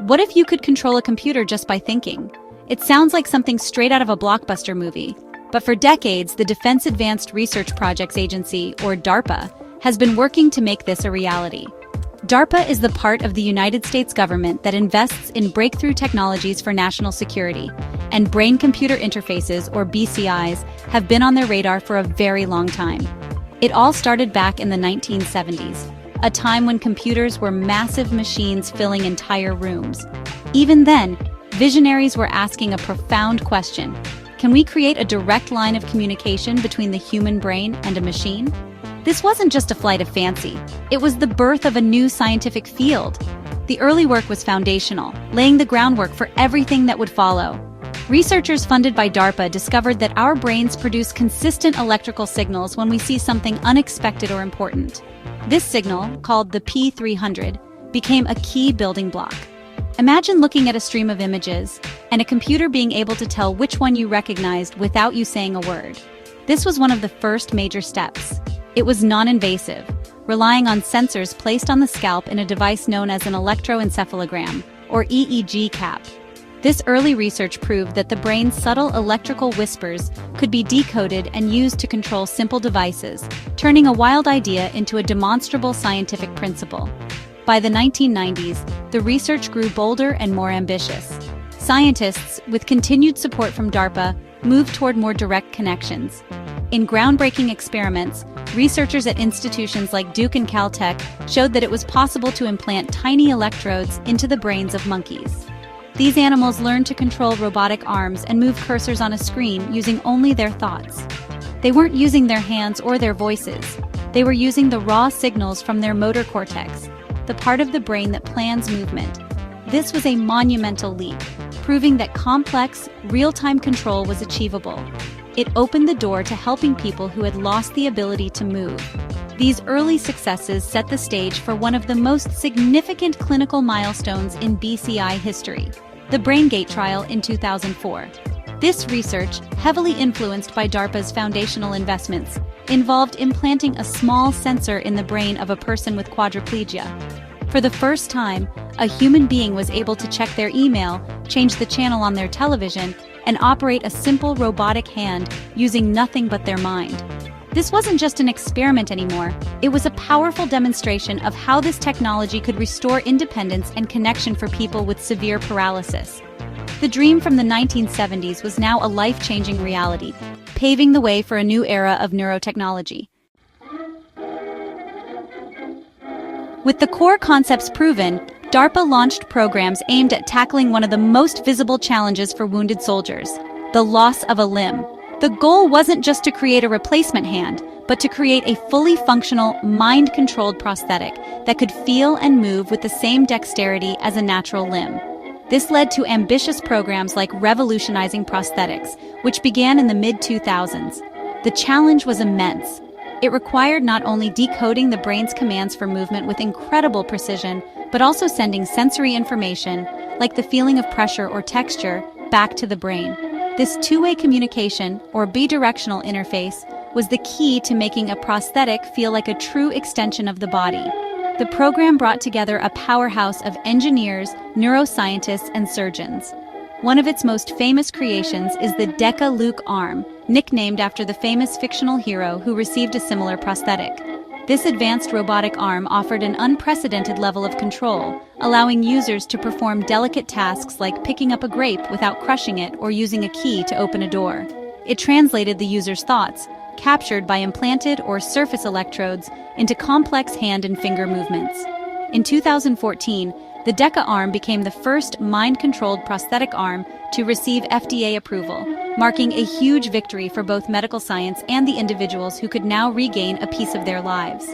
What if you could control a computer just by thinking? It sounds like something straight out of a blockbuster movie. But for decades, the Defense Advanced Research Projects Agency, or DARPA, has been working to make this a reality. DARPA is the part of the United States government that invests in breakthrough technologies for national security, and brain-computer interfaces, or BCIs, have been on their radar for a very long time. It all started back in the 1970s, a time when computers were massive machines filling entire rooms. Even then, visionaries were asking a profound question: can we create a direct line of communication between the human brain and a machine? This wasn't just a flight of fancy. It was the birth of a new scientific field. The early work was foundational, laying the groundwork for everything that would follow. Researchers funded by DARPA discovered that our brains produce consistent electrical signals when we see something unexpected or important. This signal, called the P300, became a key building block. Imagine looking at a stream of images, and a computer being able to tell which one you recognized without you saying a word. This was one of the first major steps. It was non-invasive, relying on sensors placed on the scalp in a device known as an electroencephalogram, or EEG cap. This early research proved that the brain's subtle electrical whispers could be decoded and used to control simple devices, turning a wild idea into a demonstrable scientific principle. By the 1990s, the research grew bolder and more ambitious. Scientists, with continued support from DARPA, moved toward more direct connections. In groundbreaking experiments, researchers at institutions like Duke and Caltech showed that it was possible to implant tiny electrodes into the brains of monkeys. These animals learned to control robotic arms and move cursors on a screen using only their thoughts. They weren't using their hands or their voices. They were using the raw signals from their motor cortex, the part of the brain that plans movement. This was a monumental leap, proving that complex, real-time control was achievable. It opened the door to helping people who had lost the ability to move. These early successes set the stage for one of the most significant clinical milestones in BCI history, the BrainGate trial in 2004. This research, heavily influenced by DARPA's foundational investments, involved implanting a small sensor in the brain of a person with quadriplegia. For the first time, a human being was able to check their email, change the channel on their television, and operate a simple robotic hand using nothing but their mind. This wasn't just an experiment anymore. It was a powerful demonstration of how this technology could restore independence and connection for people with severe paralysis. The dream from the 1970s was now a life-changing reality, paving the way for a new era of neurotechnology. With the core concepts proven, DARPA launched programs aimed at tackling one of the most visible challenges for wounded soldiers: the loss of a limb. The goal wasn't just to create a replacement hand, but to create a fully functional, mind-controlled prosthetic that could feel and move with the same dexterity as a natural limb. This led to ambitious programs like revolutionizing prosthetics, which began in the mid-2000s. The challenge was immense. It required not only decoding the brain's commands for movement with incredible precision, but also sending sensory information, like the feeling of pressure or texture, back to the brain. This two-way communication, or bidirectional interface, was the key to making a prosthetic feel like a true extension of the body. The program brought together a powerhouse of engineers, neuroscientists, and surgeons. One of its most famous creations is the DECA Luke arm, nicknamed after the famous fictional hero who received a similar prosthetic. This advanced robotic arm offered an unprecedented level of control, allowing users to perform delicate tasks like picking up a grape without crushing it or using a key to open a door. It translated the user's thoughts, captured by implanted or surface electrodes, into complex hand and finger movements. In 2014, the DECA arm became the first mind-controlled prosthetic arm to receive FDA approval, marking a huge victory for both medical science and the individuals who could now regain a piece of their lives.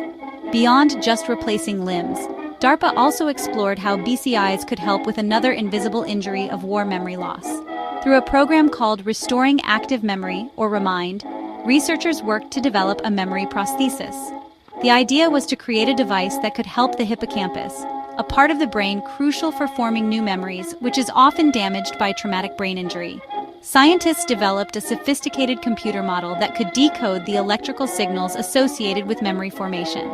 Beyond just replacing limbs, DARPA also explored how BCIs could help with another invisible injury of war memory loss. Through a program called Restoring Active Memory, or REMIND, researchers worked to develop a memory prosthesis. The idea was to create a device that could help the hippocampus, a part of the brain crucial for forming new memories, which is often damaged by traumatic brain injury. Scientists developed a sophisticated computer model that could decode the electrical signals associated with memory formation.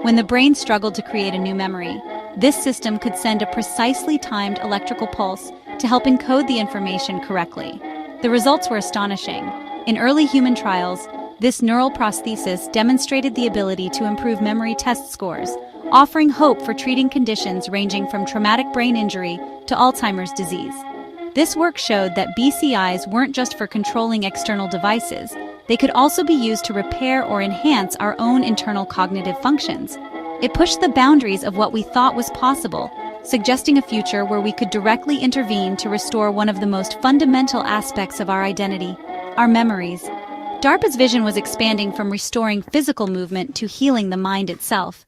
when the brain struggled to create a new memory. This system could send a precisely timed electrical pulse to help encode the information correctly. The results were astonishing. In early human trials, this neural prosthesis demonstrated the ability to improve memory test scores, offering hope for treating conditions ranging from traumatic brain injury to Alzheimer's disease. This work showed that BCIs weren't just for controlling external devices, they could also be used to repair or enhance our own internal cognitive functions. It pushed the boundaries of what we thought was possible, suggesting a future where we could directly intervene to restore one of the most fundamental aspects of our identity, our memories. DARPA's vision was expanding from restoring physical movement to healing the mind itself.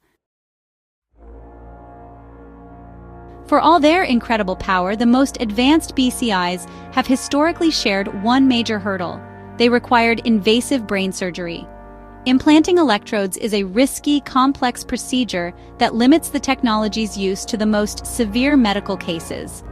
For all their incredible power, the most advanced BCIs have historically shared one major hurdle. They required invasive brain surgery. Implanting electrodes is a risky, complex procedure that limits the technology's use to the most severe medical cases.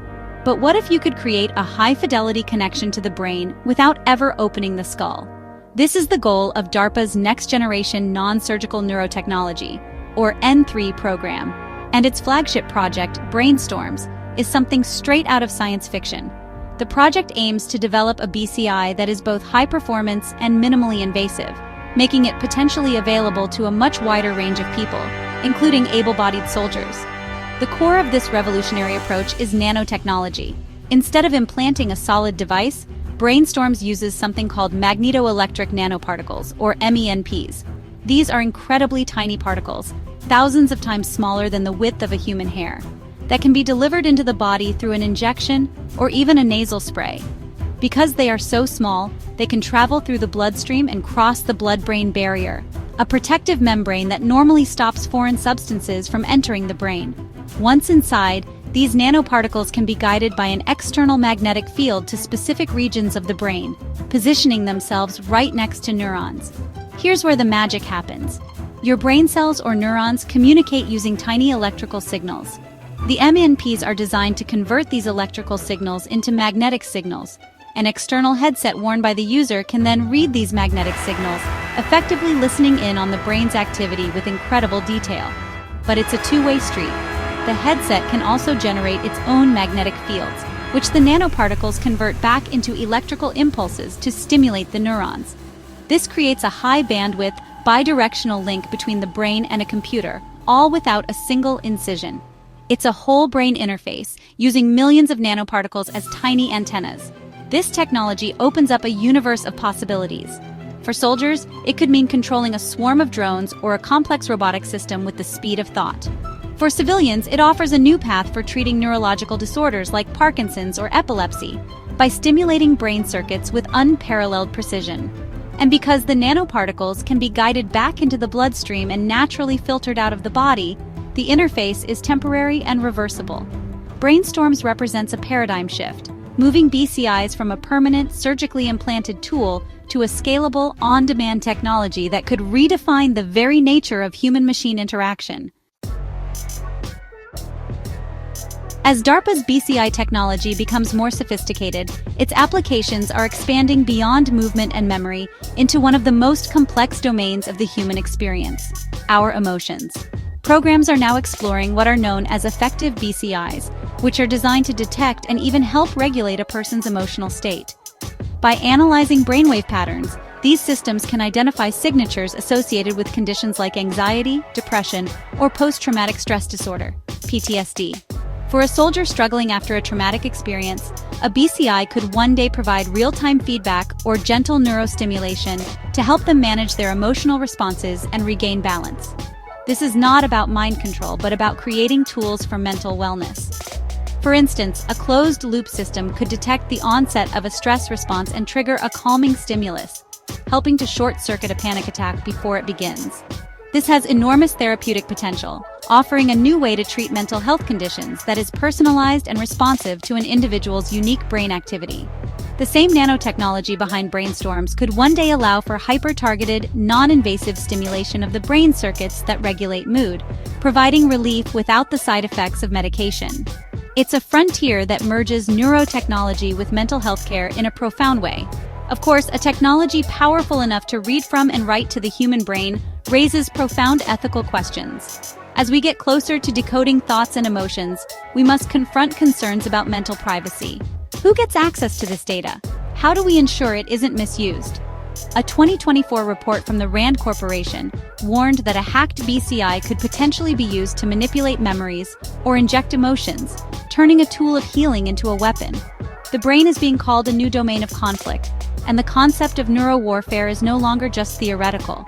But what if you could create a high-fidelity connection to the brain without ever opening the skull? This is the goal of DARPA's next-generation non-surgical neurotechnology, or N3 program. And its flagship project, Brainstorms, is something straight out of science fiction. The project aims to develop a BCI that is both high-performance and minimally invasive, making it potentially available to a much wider range of people, including able-bodied soldiers. The core of this revolutionary approach is nanotechnology. Instead of implanting a solid device, Brainstorms uses something called magnetoelectric nanoparticles, or MENPs. These are incredibly tiny particles, thousands of times smaller than the width of a human hair, that can be delivered into the body through an injection or even a nasal spray. Because they are so small, they can travel through the bloodstream and cross the blood-brain barrier, a protective membrane that normally stops foreign substances from entering the brain. Once inside, these nanoparticles can be guided by an external magnetic field to specific regions of the brain, positioning themselves right next to neurons. Here's where the magic happens. Your brain cells or neurons communicate using tiny electrical signals. The MENPs are designed to convert these electrical signals into magnetic signals. An external headset worn by the user can then read these magnetic signals, effectively listening in on the brain's activity with incredible detail. But it's a two-way street. The headset can also generate its own magnetic fields, which the nanoparticles convert back into electrical impulses to stimulate the neurons. This creates a high-bandwidth, bidirectional link between the brain and a computer, all without a single incision. It's a whole brain interface, using millions of nanoparticles as tiny antennas. This technology opens up a universe of possibilities. For soldiers, it could mean controlling a swarm of drones or a complex robotic system with the speed of thought. For civilians, it offers a new path for treating neurological disorders like Parkinson's or epilepsy by stimulating brain circuits with unparalleled precision. And because the nanoparticles can be guided back into the bloodstream and naturally filtered out of the body, the interface is temporary and reversible. Brainstorms represents a paradigm shift, moving BCIs from a permanent, surgically implanted tool to a scalable, on-demand technology that could redefine the very nature of human-machine interaction. As DARPA's BCI technology becomes more sophisticated, its applications are expanding beyond movement and memory into one of the most complex domains of the human experience, our emotions. Programs are now exploring what are known as affective BCIs, which are designed to detect and even help regulate a person's emotional state. By analyzing brainwave patterns, these systems can identify signatures associated with conditions like anxiety, depression, or post-traumatic stress disorder, PTSD. For a soldier struggling after a traumatic experience, a BCI could one day provide real-time feedback or gentle neurostimulation to help them manage their emotional responses and regain balance. This is not about mind control, but about creating tools for mental wellness. For instance, a closed-loop system could detect the onset of a stress response and trigger a calming stimulus, helping to short-circuit a panic attack before it begins. This has enormous therapeutic potential, offering a new way to treat mental health conditions that is personalized and responsive to an individual's unique brain activity. The same nanotechnology behind Brainstorms could one day allow for hyper-targeted, non-invasive stimulation of the brain circuits that regulate mood, providing relief without the side effects of medication. It's a frontier that merges neurotechnology with mental health care in a profound way. Of course, a technology powerful enough to read from and write to the human brain raises profound ethical questions. As we get closer to decoding thoughts and emotions, we must confront concerns about mental privacy. Who gets access to this data? How do we ensure it isn't misused? A 2024 report from the RAND Corporation warned that a hacked BCI could potentially be used to manipulate memories or inject emotions, turning a tool of healing into a weapon. The brain is being called a new domain of conflict, and the concept of neurowarfare is no longer just theoretical.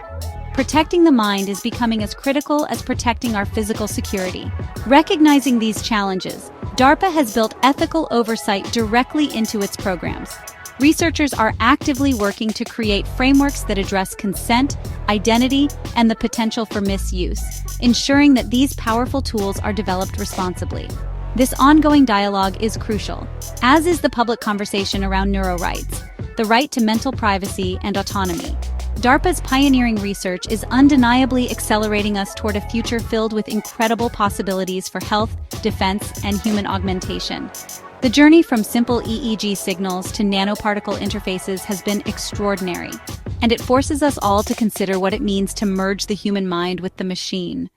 Protecting the mind is becoming as critical as protecting our physical security. Recognizing these challenges, DARPA has built ethical oversight directly into its programs. Researchers are actively working to create frameworks that address consent, identity, and the potential for misuse, ensuring that these powerful tools are developed responsibly. This ongoing dialogue is crucial, as is the public conversation around neurorights, the right to mental privacy and autonomy. DARPA's pioneering research is undeniably accelerating us toward a future filled with incredible possibilities for health, defense, and human augmentation. The journey from simple EEG signals to nanoparticle interfaces has been extraordinary, and it forces us all to consider what it means to merge the human mind with the machine.